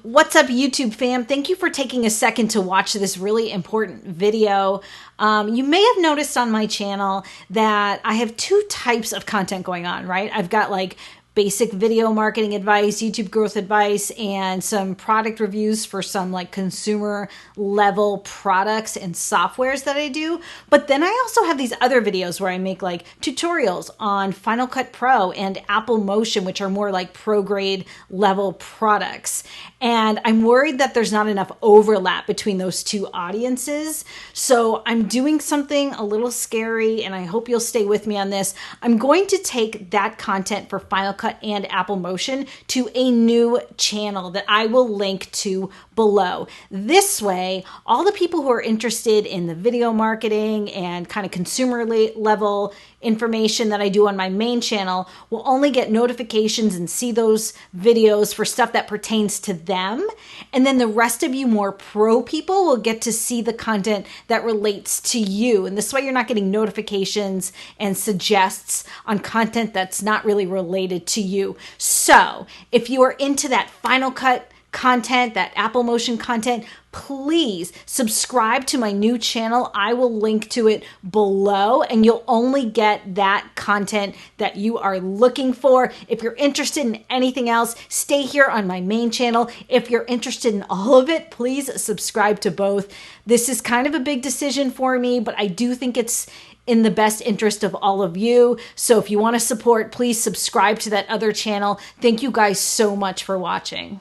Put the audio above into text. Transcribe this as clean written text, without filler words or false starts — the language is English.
What's up, YouTube fam? Thank you for taking a second to watch this really important video. You may have noticed on my channel that I have two types of content going on, right? I've got like basic video marketing advice, YouTube growth advice, and some product reviews for some like consumer level products and softwares that I do. But then I also have these other videos where I make like tutorials on Final Cut Pro and Apple Motion, which are more like pro grade level products. And I'm worried that there's not enough overlap between those two audiences. So I'm doing something a little scary, and I hope you'll stay with me on this. I'm going to take that content for Final Cut and Apple Motion to a new channel that I will link to below. This way, all the people who are interested in the video marketing and kind of consumer level information that I do on my main channel will only get notifications and see those videos for stuff that pertains to them. And then the rest of you more pro people will get to see the content that relates to you. And this way you're not getting notifications and suggests on content that's not really related to you. So if you are into that Final Cut content, that Apple Motion content, please subscribe to my new channel. I will link to it below, and you'll only get that content that you are looking for. If you're interested in anything else, stay here on my main channel. If you're interested in all of it, please subscribe to both. This is kind of a big decision for me, but I do think it's in the best interest of all of you. So if you want to support, please subscribe to that other channel. Thank you guys so much for watching.